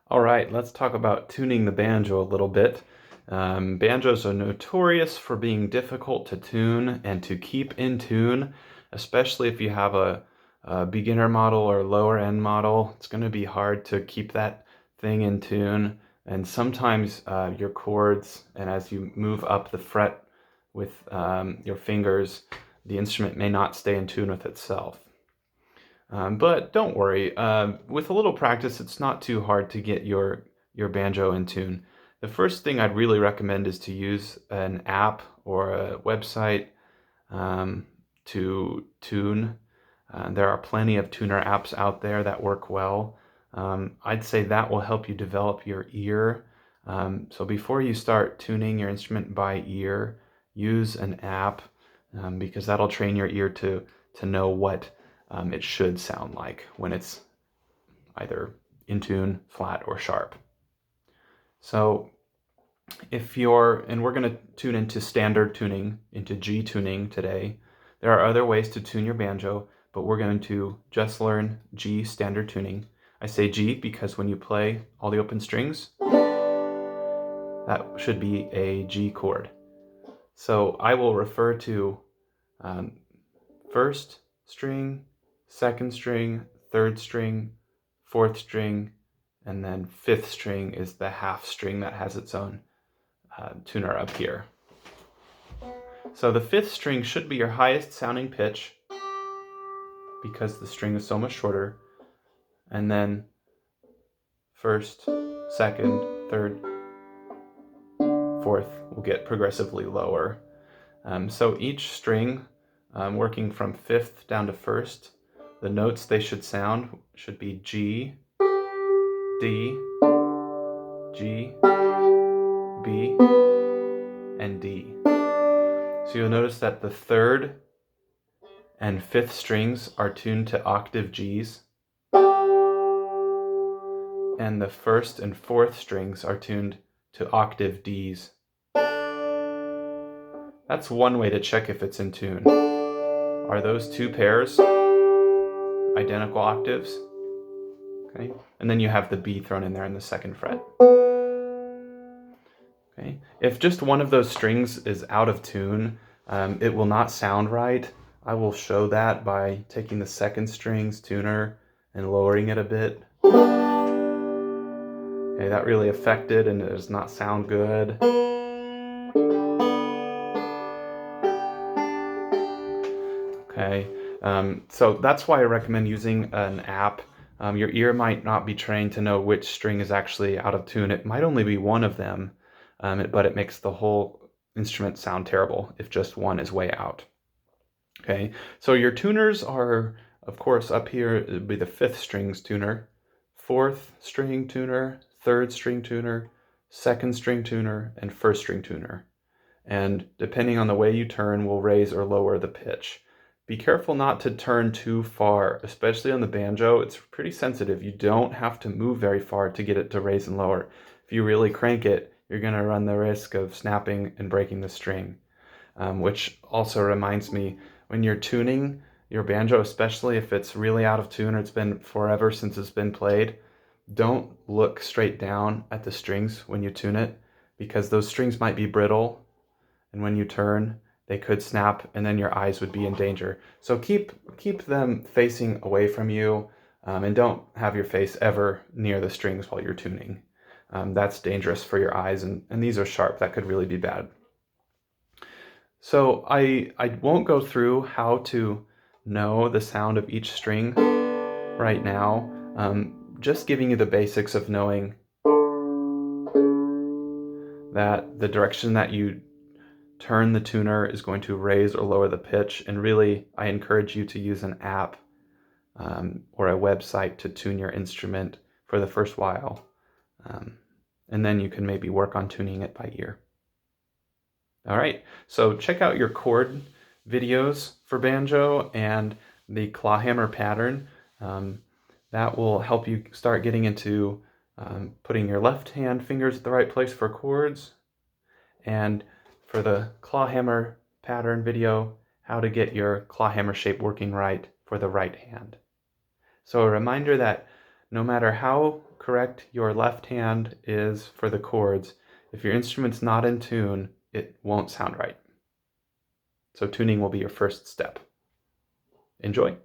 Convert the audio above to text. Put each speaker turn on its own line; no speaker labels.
All right, let's talk about tuning the banjo a little bit. Banjos are notorious for being difficult to tune and to keep in tune, especially if you have a beginner model or lower end model. It's going to be hard to keep that thing in tune. And sometimes your chords, and as you move up the fret with your fingers, the instrument may not stay in tune with itself. But don't worry, with a little practice, it's not too hard to get your banjo in tune. The first thing I'd really recommend is to use an app or a website to tune. There are plenty of tuner apps out there that work well. I'd say that will help you develop your ear. So before you start tuning your instrument by ear, use an app because that'll train your ear to know what it should sound like when it's either in tune, flat, or sharp. So and we're going to tune into standard tuning, into G tuning today. There are other ways to tune your banjo, but we're going to just learn G standard tuning. I say G because when you play all the open strings, that should be a G chord. So I will refer to first string, second string, third string, fourth string, and then fifth string is the half string that has its own tuner up here. So the fifth string should be your highest sounding pitch because the string is so much shorter. And then first, second, third, fourth will get progressively lower. So each string, working from fifth down to first, the notes they should sound should be G, D, G, B, and D. So you'll notice that the third and fifth strings are tuned to octave Gs, and the first and fourth strings are tuned to octave Ds. That's one way to check if it's in tune. Are those two pairs identical octaves? Okay, and then you have the B thrown in there in the second fret. Okay, if just one of those strings is out of tune, it will not sound right. I will show that by taking the second string's tuner and lowering it a bit. Okay, that really affected and it does not sound good. Okay, so that's why I recommend using an app. Your ear might not be trained to know which string is actually out of tune. It might only be one of them, but it makes the whole instrument sound terrible if just one is way out. Okay, so your tuners are, of course, up here it would be the fifth strings tuner, fourth string tuner, third string tuner, second string tuner, and first string tuner. And depending on the way you turn, will raise or lower the pitch. Be careful not to turn too far, especially on the banjo. It's pretty sensitive. You don't have to move very far to get it to raise and lower. If you really crank it, you're going to run the risk of snapping and breaking the string. Which also reminds me, when you're tuning your banjo, especially if it's really out of tune or it's been forever since it's been played, don't look straight down at the strings when you tune it, because those strings might be brittle, and when you turn, they could snap, and then your eyes would be in danger. So keep them facing away from you, and don't have your face ever near the strings while you're tuning. That's dangerous for your eyes, and these are sharp. That could really be bad. So I won't go through how to know the sound of each string right now. Just giving you the basics of knowing that the direction that you turn the tuner is going to raise or lower the pitch. And really, I encourage you to use an app or a website to tune your instrument for the first while. And then you can maybe work on tuning it by ear. All right, so check out your chord videos for banjo and the claw hammer pattern. That will help you start getting into putting your left hand fingers at the right place for chords, and for the claw hammer pattern video, how to get your claw hammer shape working right for the right hand. So a reminder that no matter how correct your left hand is for the chords, if your instrument's not in tune, it won't sound right. So tuning will be your first step. Enjoy.